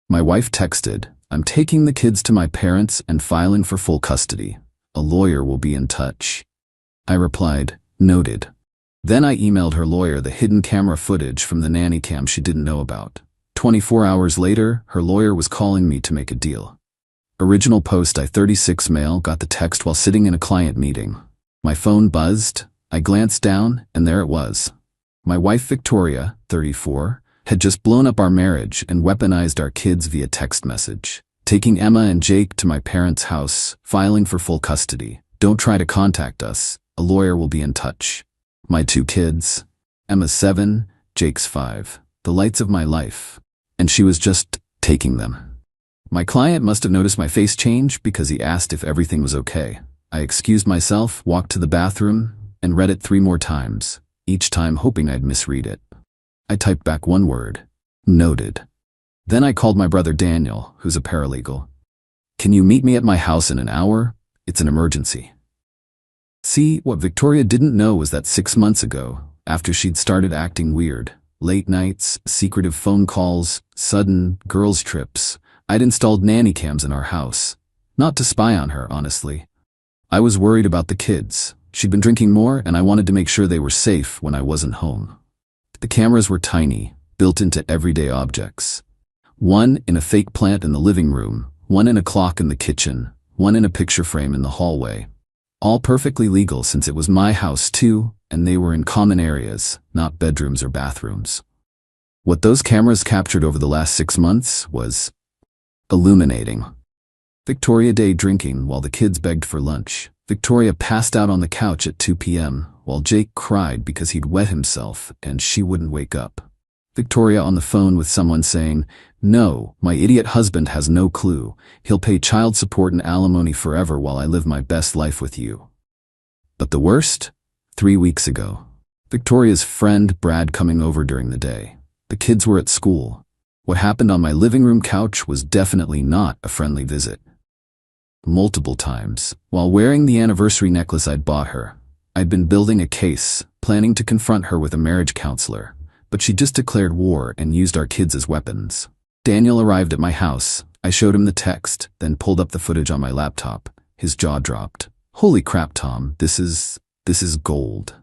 My wife texted, "I'm taking the kids to my parents and filing for full custody. A lawyer will be in touch." I replied, "Noted." Then I emailed her lawyer the hidden camera footage from the nanny cam she didn't know about. 24 hours later, her lawyer was calling me to make a deal. Original post I-36 mail got the text while sitting in a client meeting. My phone buzzed. I glanced down, and there it was. My wife Victoria, 34, had just blown up our marriage and weaponized our kids via text message. Taking Emma and Jake to my parents' house, filing for full custody. Don't try to contact us. A lawyer will be in touch. My two kids, Emma's 7, Jake's 5, the lights of my life. And she was just taking them. My client must have noticed my face change because he asked if everything was okay. I excused myself, walked to the bathroom, and read it 3 more times, each time hoping I'd misread it. I typed back one word, "Noted." Then I called my brother Daniel, who's a paralegal. "Can you meet me at my house in an hour? It's an emergency." See, what Victoria didn't know was that 6 months ago, after she'd started acting weird, late nights, secretive phone calls, sudden girls' trips, I'd installed nanny cams in our house. Not to spy on her, honestly. I was worried about the kids. She'd been drinking more, and I wanted to make sure they were safe when I wasn't home. The cameras were tiny, built into everyday objects. One in a fake plant in the living room, one in a clock in the kitchen, one in a picture frame in the hallway. All perfectly legal since it was my house too, and they were in common areas, not bedrooms or bathrooms. What those cameras captured over the last 6 months was illuminating. Victoria day drinking while the kids begged for lunch. Victoria passed out on the couch at 2 p.m. while Jake cried because he'd wet himself and she wouldn't wake up. Victoria on the phone with someone saying, "No, my idiot husband has no clue. He'll pay child support and alimony forever while I live my best life with you." But the worst? 3 weeks ago. Victoria's friend Brad coming over during the day. The kids were at school. What happened on my living room couch was definitely not a friendly visit. Multiple times, while wearing the anniversary necklace I'd bought her, I'd been building a case, planning to confront her with a marriage counselor, but she just declared war and used our kids as weapons. Daniel arrived at my house. I showed him the text, then pulled up the footage on my laptop. His jaw dropped. "Holy crap, Tom, this is gold.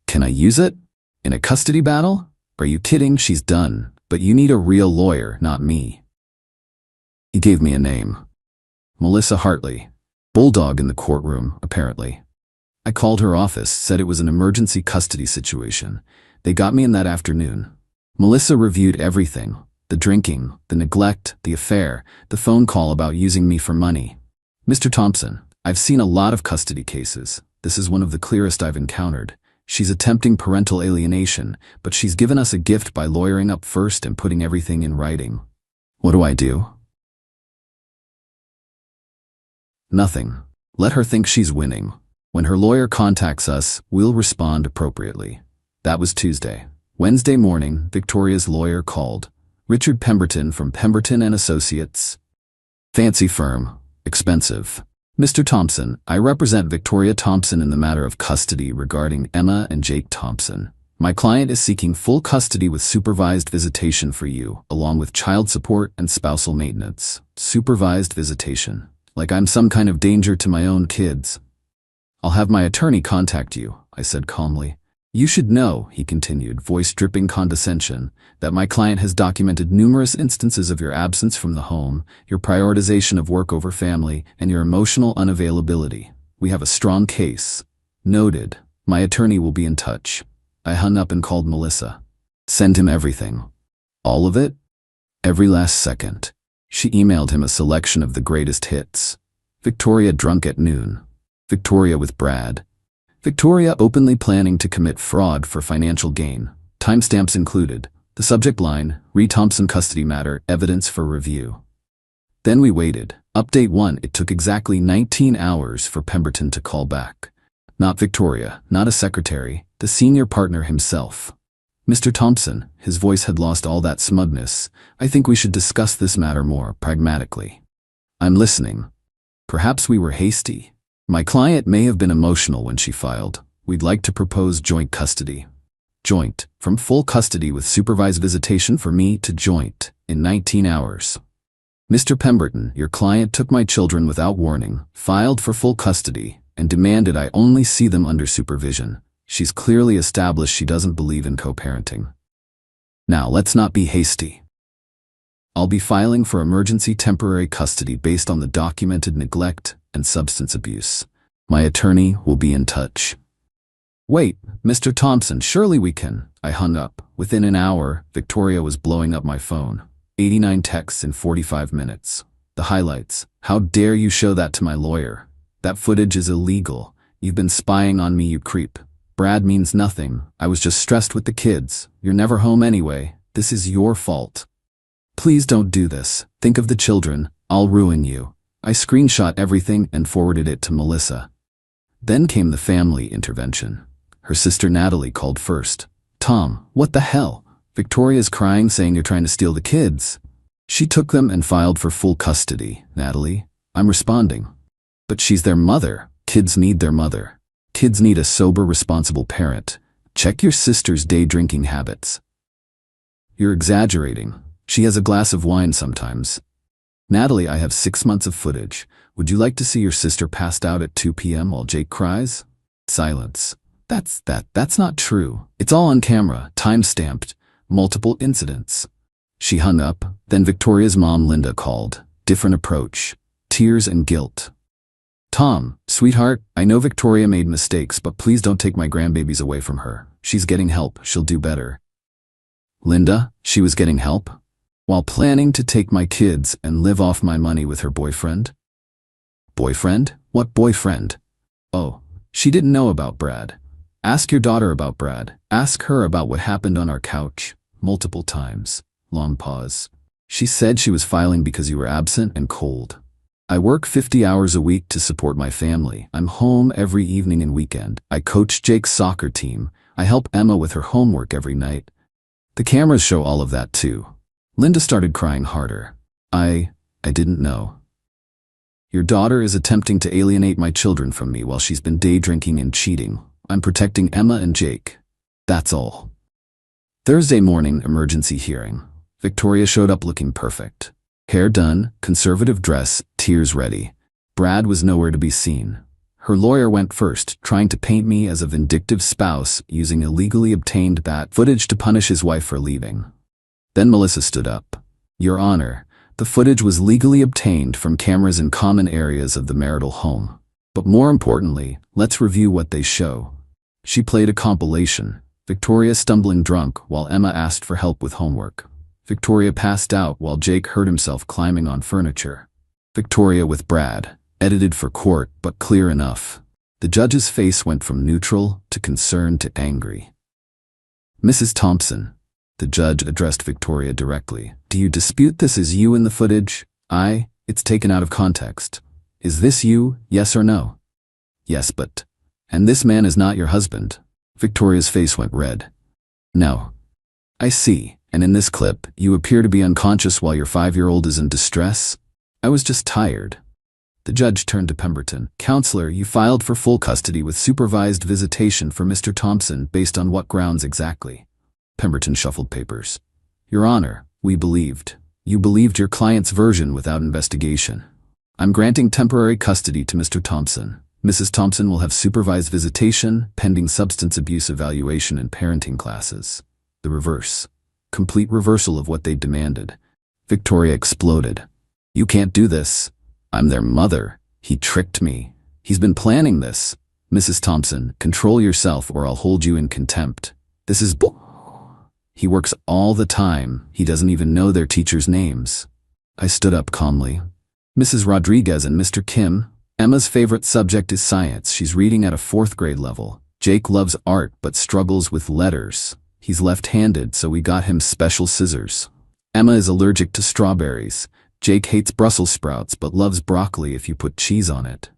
Can I use it? In a custody battle? Are you kidding? She's done. But you need a real lawyer, not me." He gave me a name. Melissa Hartley. Bulldog in the courtroom, apparently. I called her office, said it was an emergency custody situation. They got me in that afternoon. Melissa reviewed everything. The drinking, the neglect, the affair, the phone call about using me for money. "Mr. Thompson, I've seen a lot of custody cases. This is one of the clearest I've encountered. She's attempting parental alienation, but she's given us a gift by lawyering up first and putting everything in writing. What do I do?" "Nothing. Let her think she's winning. When her lawyer contacts us, we'll respond appropriately." That was Tuesday. Wednesday morning, Victoria's lawyer called. Richard Pemberton from Pemberton and Associates. Fancy firm. Expensive. "Mr. Thompson, I represent Victoria Thompson in the matter of custody regarding Emma and Jake Thompson. My client is seeking full custody with supervised visitation for you, along with child support and spousal maintenance." Supervised visitation. Like I'm some kind of danger to my own kids. "I'll have my attorney contact you," I said calmly. "You should know," he continued, voice dripping condescension, "that my client has documented numerous instances of your absence from the home, your prioritization of work over family, and your emotional unavailability. We have a strong case." "Noted. My attorney will be in touch." I hung up and called Melissa. "Send him everything." "All of it?" "Every last second." She emailed him a selection of the greatest hits. Victoria drunk at noon. Victoria with Brad. Victoria openly planning to commit fraud for financial gain. Timestamps included. The subject line, "Re Thompson custody matter, evidence for review." Then we waited. Update 1, it took exactly 19 hours for Pemberton to call back. Not Victoria, not a secretary, the senior partner himself. "Mr. Thompson," his voice had lost all that smugness, "I think we should discuss this matter more pragmatically." "I'm listening." "Perhaps we were hasty. My client may have been emotional when she filed. We'd like to propose joint custody." Joint, from full custody with supervised visitation for me to joint, in 19 hours. Mr. Pemberton, your client took my children without warning, filed for full custody, and demanded I only see them under supervision. She's clearly established she doesn't believe in co-parenting. Now, let's not be hasty. I'll be filing for emergency temporary custody based on the documented neglect and substance abuse. My attorney will be in touch. Wait, Mr. Thompson, surely we can. I hung up. Within an hour, Victoria was blowing up my phone. 89 texts in 45 minutes. The highlights. How dare you show that to my lawyer? That footage is illegal. You've been spying on me, you creep. Brad means nothing. I was just stressed with the kids. You're never home anyway. This is your fault. Please don't do this. Think of the children. I'll ruin you. I screenshot everything and forwarded it to Melissa. Then came the family intervention. Her sister Natalie called first. Tom, what the hell? Victoria's crying saying you're trying to steal the kids. She took them and filed for full custody. Natalie, I'm responding. But she's their mother. Kids need their mother. Kids need a sober, responsible parent. Check your sister's day drinking habits. You're exaggerating. She has a glass of wine sometimes. Natalie, I have 6 months of footage. Would you like to see your sister passed out at 2 p.m. while Jake cries? Silence. That's not true. It's all on camera, time-stamped, multiple incidents. She hung up. Then Victoria's mom, Linda, called. Different approach. Tears and guilt. Tom, sweetheart, I know Victoria made mistakes, but please don't take my grandbabies away from her. She's getting help. She'll do better. Linda, she was getting help? While planning to take my kids and live off my money with her boyfriend? Boyfriend? What boyfriend? Oh, she didn't know about Brad. Ask your daughter about Brad. Ask her about what happened on our couch. Multiple times. Long pause. She said she was filing because you were absent and cold. I work 50 hours a week to support my family. I'm home every evening and weekend. I coach Jake's soccer team. I help Emma with her homework every night. The cameras show all of that too. Linda started crying harder. I didn't know. Your daughter is attempting to alienate my children from me while she's been day drinking and cheating. I'm protecting Emma and Jake. That's all. Thursday morning, emergency hearing. Victoria showed up looking perfect. Hair done, conservative dress, tears ready. Brad was nowhere to be seen. Her lawyer went first, trying to paint me as a vindictive spouse using illegally obtained that footage to punish his wife for leaving. Then Melissa stood up. Your Honor, the footage was legally obtained from cameras in common areas of the marital home. But more importantly, let's review what they show. She played a compilation. Victoria stumbling drunk while Emma asked for help with homework. Victoria passed out while Jake hurt himself climbing on furniture. Victoria with Brad, edited for court but clear enough. The judge's face went from neutral to concerned to angry. Mrs. Thompson, the judge addressed Victoria directly. Do you dispute this is you in the footage? It's taken out of context. Is this you, yes or no? Yes, but... And this man is not your husband. Victoria's face went red. No. I see, and in this clip, you appear to be unconscious while your 5-year-old is in distress? I was just tired. The judge turned to Pemberton. Counselor, you filed for full custody with supervised visitation for Mr. Thompson based on what grounds exactly? Pemberton shuffled papers. Your Honor, we believed. You believed your client's version without investigation. I'm granting temporary custody to Mr. Thompson. Mrs. Thompson will have supervised visitation, pending substance abuse evaluation and parenting classes. The reverse. Complete reversal of what they demanded. Victoria exploded. You can't do this. I'm their mother. He tricked me. He's been planning this. Mrs. Thompson, control yourself or I'll hold you in contempt. This is He works all the time. He doesn't even know their teachers' names. I stood up calmly. Mrs. Rodriguez and Mr. Kim, Emma's favorite subject is science. She's reading at a 4th grade level. Jake loves art but struggles with letters. He's left-handed, so we got him special scissors. Emma is allergic to strawberries. Jake hates Brussels sprouts but loves broccoli if you put cheese on it.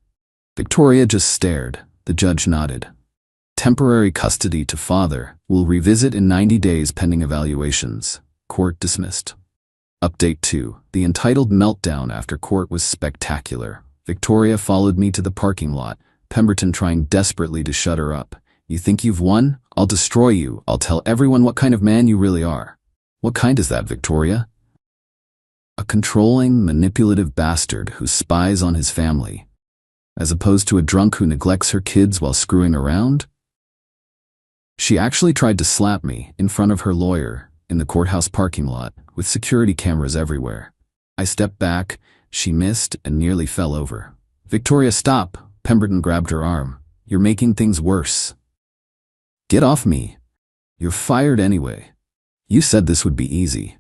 Victoria just stared. The judge nodded. Temporary custody to father. We'll revisit in 90 days pending evaluations. Court dismissed. Update 2. The entitled meltdown after court was spectacular. Victoria followed me to the parking lot, Pemberton trying desperately to shut her up. You think you've won? I'll destroy you. I'll tell everyone what kind of man you really are. What kind is that, Victoria? A controlling, manipulative bastard who spies on his family, as opposed to a drunk who neglects her kids while screwing around? She actually tried to slap me in front of her lawyer in the courthouse parking lot with security cameras everywhere. I stepped back, she missed and nearly fell over. "Victoria, stop!" Pemberton grabbed her arm. "You're making things worse." "Get off me. You're fired anyway. You said this would be easy."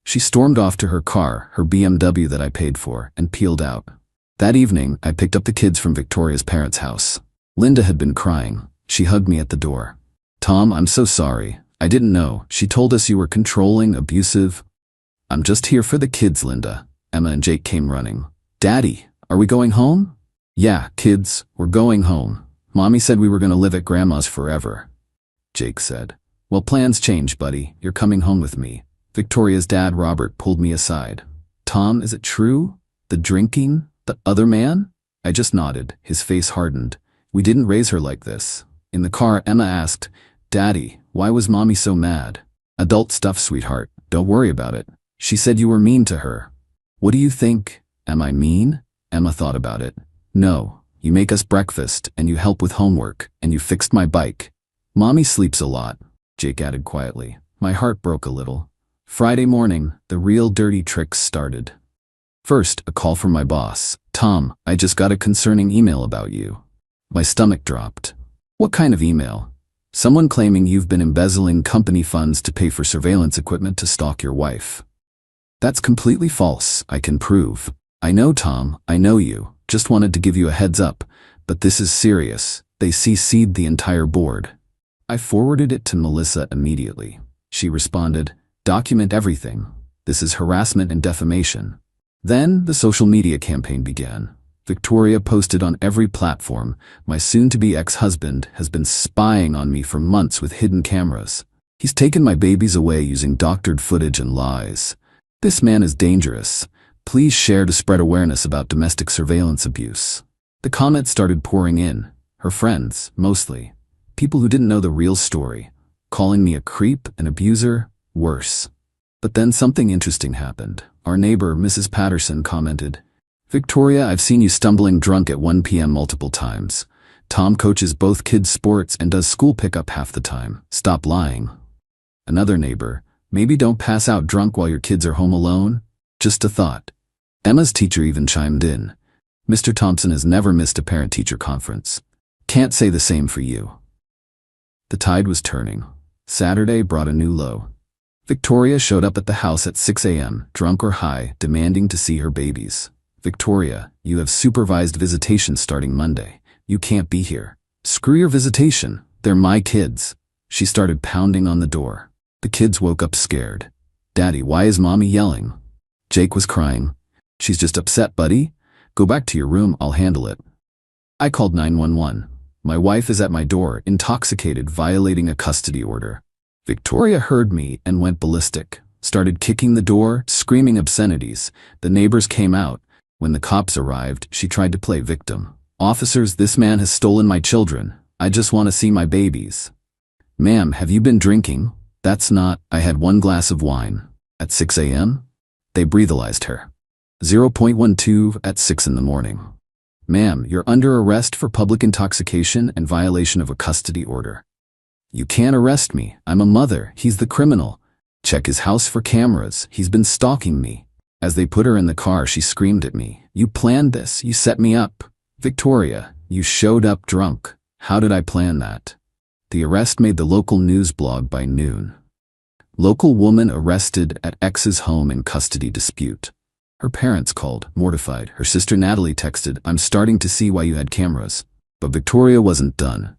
She stormed off to her car, her BMW that I paid for, and peeled out. That evening, I picked up the kids from Victoria's parents' house. Linda had been crying. She hugged me at the door. "Tom, I'm so sorry. I didn't know. She told us you were controlling, abusive." "I'm just here for the kids, Linda." Emma and Jake came running. "Daddy, are we going home?" "Yeah, kids, we're going home. Mommy said we were going to live at Grandma's forever," Jake said. "Well, plans change, buddy. You're coming home with me." Victoria's dad, Robert, pulled me aside. "Tom, is it true? The drinking? The other man?" I just nodded. His face hardened. "We didn't raise her like this." In the car, Emma asked, "Daddy, why was Mommy so mad?" "Adult stuff, sweetheart. Don't worry about it. She said you were mean to her." "What do you think? Am I mean?" Emma thought about it. "No, you make us breakfast, and you help with homework, and you fixed my bike." "Mommy sleeps a lot," Jake added quietly. My heart broke a little. Friday morning, the real dirty tricks started. First, a call from my boss. "Tom, I just got a concerning email about you." My stomach dropped. "What kind of email?" "Someone claiming you've been embezzling company funds to pay for surveillance equipment to stalk your wife." "That's completely false. I can prove." "I know, Tom, I know you. Just wanted to give you a heads up, but this is serious. They CC'd the entire board." I forwarded it to Melissa immediately. She responded, "Document everything. This is harassment and defamation." Then the social media campaign began. Victoria posted on every platform, "My soon-to-be ex-husband has been spying on me for months with hidden cameras. He's taken my babies away using doctored footage and lies. This man is dangerous. Please share to spread awareness about domestic surveillance abuse." The comments started pouring in. Her friends, mostly. People who didn't know the real story. Calling me a creep, an abuser, worse. But then something interesting happened. Our neighbor, Mrs. Patterson, commented, "Victoria, I've seen you stumbling drunk at 1 p.m. multiple times. Tom coaches both kids' sports and does school pickup half the time. Stop lying." Another neighbor, "Maybe don't pass out drunk while your kids are home alone? Just a thought." Emma's teacher even chimed in. "Mr. Thompson has never missed a parent-teacher conference. Can't say the same for you." The tide was turning. Saturday brought a new low. Victoria showed up at the house at 6 a.m., drunk or high, demanding to see her babies. "Victoria, you have supervised visitation starting Monday. You can't be here." "Screw your visitation. They're my kids." She started pounding on the door. The kids woke up scared. "Daddy, why is Mommy yelling?" Jake was crying. "She's just upset, buddy. Go back to your room, I'll handle it." I called 911. My wife is at my door, intoxicated, violating a custody order. Victoria heard me and went ballistic. Started kicking the door, screaming obscenities. The neighbors came out. When the cops arrived, she tried to play victim. "Officers, this man has stolen my children. I just want to see my babies." "Ma'am, have you been drinking?" "That's not, I had 1 glass of wine." "At 6 a.m.? They breathalyzed her. 0.12 at 6 in the morning. "Ma'am, you're under arrest for public intoxication and violation of a custody order." "You can't arrest me. I'm a mother. He's the criminal. Check his house for cameras. He's been stalking me." As they put her in the car, she screamed at me, "You planned this. You set me up." "Victoria, you showed up drunk. How did I plan that?" The arrest made the local news blog by noon. Local woman arrested at ex's home in custody dispute. Her parents called, mortified. Her sister Natalie texted, "I'm starting to see why you had cameras." But Victoria wasn't done.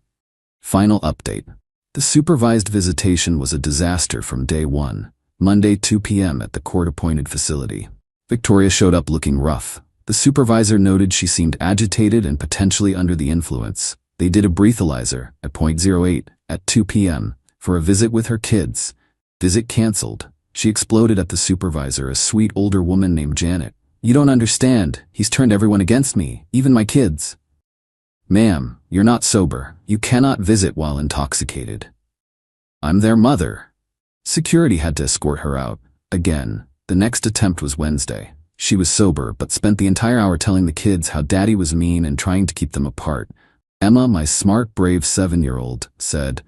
Final update. The supervised visitation was a disaster from day one. Monday 2 p.m. at the court-appointed facility. Victoria showed up looking rough. The supervisor noted she seemed agitated and potentially under the influence. They did a breathalyzer at .08 at 2 p.m. for a visit with her kids. Visit canceled. She exploded at the supervisor, a sweet older woman named Janet. "You don't understand. He's turned everyone against me, even my kids." "Ma'am, you're not sober. You cannot visit while intoxicated." "I'm their mother." Security had to escort her out. Again. The next attempt was Wednesday. She was sober, but spent the entire hour telling the kids how Daddy was mean and trying to keep them apart. Emma, my smart, brave 7-year-old, said,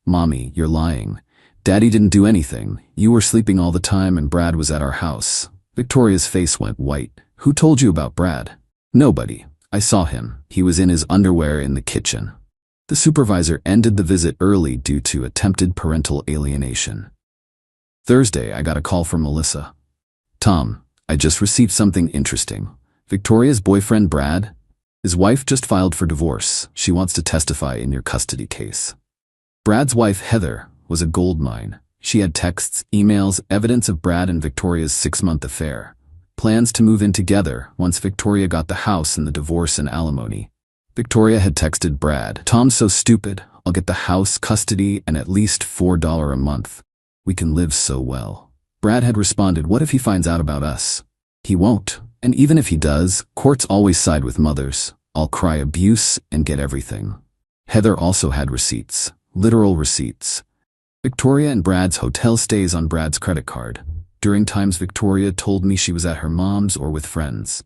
"Mommy, you're lying. Daddy didn't do anything. You were sleeping all the time and Brad was at our house." Victoria's face went white. "Who told you about Brad?" "Nobody. I saw him. He was in his underwear in the kitchen." The supervisor ended the visit early due to attempted parental alienation. Thursday, I got a call from Melissa. "Tom, I just received something interesting. Victoria's boyfriend, Brad, his wife just filed for divorce. She wants to testify in your custody case." Brad's wife, Heather, was a gold mine. She had texts, emails, evidence of Brad and Victoria's 6-month affair. Plans to move in together once Victoria got the house and the divorce and alimony. Victoria had texted Brad, "Tom's so stupid. I'll get the house, custody, and at least $4 a month. We can live so well." Brad had responded, "What if he finds out about us?" "He won't. And even if he does, courts always side with mothers. I'll cry abuse and get everything." Heather also had receipts. Literal receipts. Victoria and Brad's hotel stays on Brad's credit card. During times Victoria told me she was at her mom's or with friends.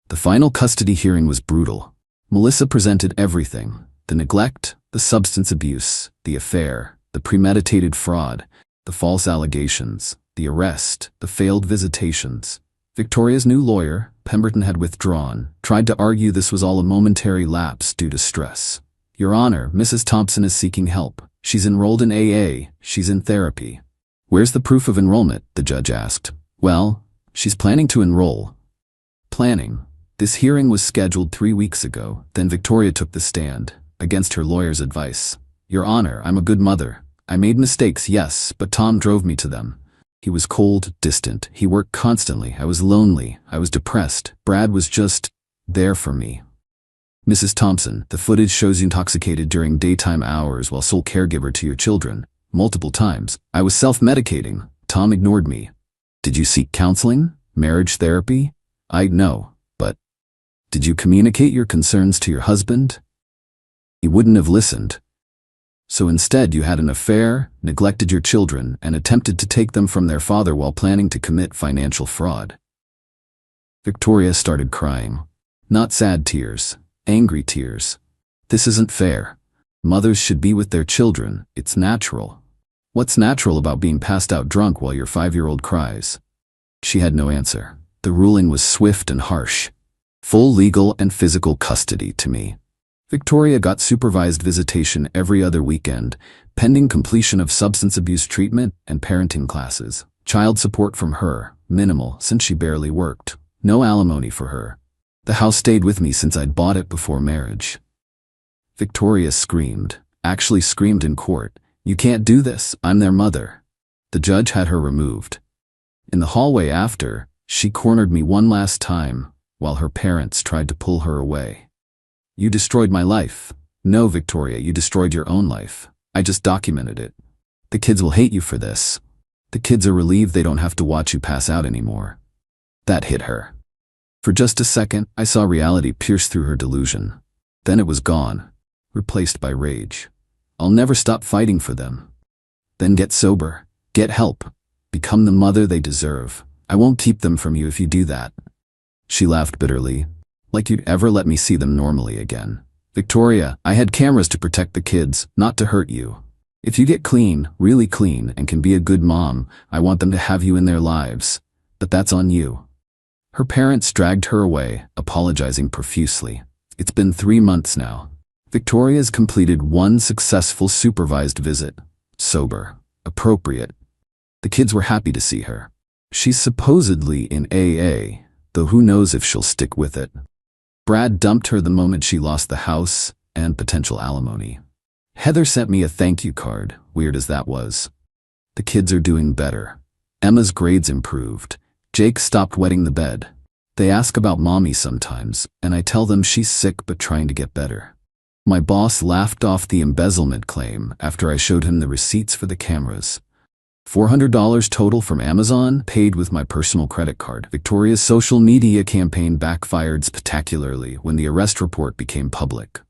The final custody hearing was brutal. Melissa presented everything: the neglect, the substance abuse, the affair, the premeditated fraud, the false allegations, the arrest, the failed visitations. Victoria's new lawyer, Pemberton, had withdrawn, tried to argue this was all a momentary lapse due to stress. "Your Honor, Mrs. Thompson is seeking help. She's enrolled in AA, she's in therapy." "Where's the proof of enrollment?" the judge asked. "Well, she's planning to enroll." Planning. This hearing was scheduled 3 weeks ago. Then Victoria took the stand, against her lawyer's advice. "Your Honor, I'm a good mother. I made mistakes, yes, but Tom drove me to them. He was cold, distant. He worked constantly. I was lonely. I was depressed. Brad was just there for me." "Mrs. Thompson, the footage shows you intoxicated during daytime hours while sole caregiver to your children. Multiple times. I was self-medicating. Tom ignored me." "Did you seek counseling? Marriage therapy?" "No, but did you communicate your concerns to your husband?" "He wouldn't have listened." "So instead you had an affair, neglected your children, and attempted to take them from their father while planning to commit financial fraud." Victoria started crying. Not sad tears, angry tears. "This isn't fair. Mothers should be with their children. It's natural." "What's natural about being passed out drunk while your 5-year-old cries?" She had no answer. The ruling was swift and harsh. Full legal and physical custody to me. Victoria got supervised visitation every other weekend, pending completion of substance abuse treatment and parenting classes. Child support from her, minimal since she barely worked. No alimony for her. The house stayed with me since I'd bought it before marriage. Victoria screamed, actually screamed in court, "You can't do this, I'm their mother." The judge had her removed. In the hallway after, she cornered me one last time, while her parents tried to pull her away. "You destroyed my life." "No, Victoria, you destroyed your own life. I just documented it. The kids will hate you for this. The kids are relieved they don't have to watch you pass out anymore." That hit her. For just a second, I saw reality pierce through her delusion. Then it was gone, replaced by rage. "I'll never stop fighting for them." "Then get sober. Get help. Become the mother they deserve. I won't keep them from you if you do that." She laughed bitterly. "Like you'd ever let me see them normally again." "Victoria, I had cameras to protect the kids, not to hurt you. If you get clean, really clean, and can be a good mom, I want them to have you in their lives. But that's on you." Her parents dragged her away, apologizing profusely. It's been 3 months now. Victoria's completed 1 successful supervised visit. Sober. Appropriate. The kids were happy to see her. She's supposedly in AA, though who knows if she'll stick with it. Brad dumped her the moment she lost the house and potential alimony. Heather sent me a thank you card, weird as that was. The kids are doing better. Emma's grades improved. Jake stopped wetting the bed. They ask about mommy sometimes, and I tell them she's sick but trying to get better. My boss laughed off the embezzlement claim after I showed him the receipts for the cameras. $400 total from Amazon, paid with my personal credit card. Victoria's social media campaign backfired spectacularly when the arrest report became public.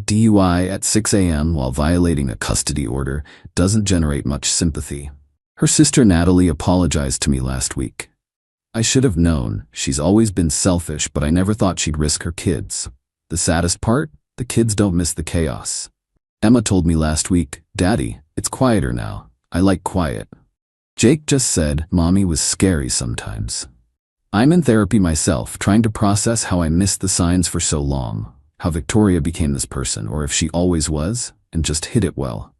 DUI at 6 a.m. while violating a custody order doesn't generate much sympathy. Her sister Natalie apologized to me last week. I should have known. She's always been selfish, but I never thought she'd risk her kids. The saddest part? The kids don't miss the chaos. Emma told me last week, "Daddy, it's quieter now. I like quiet." Jake just said, "Mommy was scary sometimes." I'm in therapy myself, trying to process how I missed the signs for so long, how Victoria became this person, or if she always was, and just hid it well.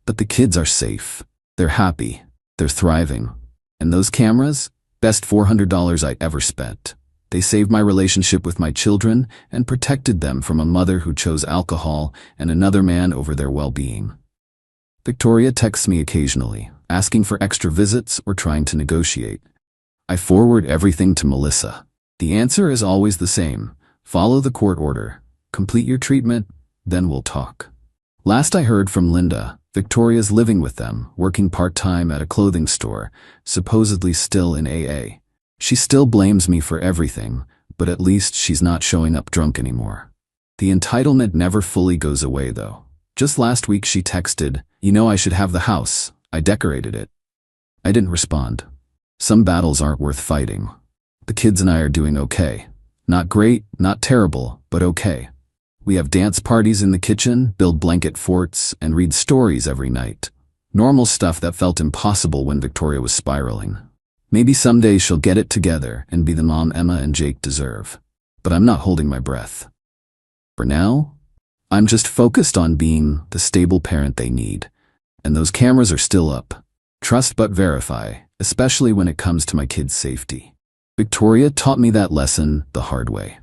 But the kids are safe. They're happy. They're thriving. And those cameras? Best $400 I ever spent. They saved my relationship with my children and protected them from a mother who chose alcohol and another man over their well-being. Victoria texts me occasionally, asking for extra visits or trying to negotiate. I forward everything to Melissa. The answer is always the same. Follow the court order. Complete your treatment, then we'll talk. Last I heard from Linda, Victoria's living with them, working part-time at a clothing store, supposedly still in AA. She still blames me for everything, but at least she's not showing up drunk anymore. The entitlement never fully goes away, though. Just last week she texted, "You know I should have the house. I decorated it." I didn't respond. Some battles aren't worth fighting. The kids and I are doing okay. Not great, not terrible, but okay. We have dance parties in the kitchen, build blanket forts, and read stories every night. Normal stuff that felt impossible when Victoria was spiraling. Maybe someday she'll get it together and be the mom Emma and Jake deserve. But I'm not holding my breath. For now, I'm just focused on being the stable parent they need. And those cameras are still up. Trust but verify, especially when it comes to my kids' safety. Victoria taught me that lesson the hard way.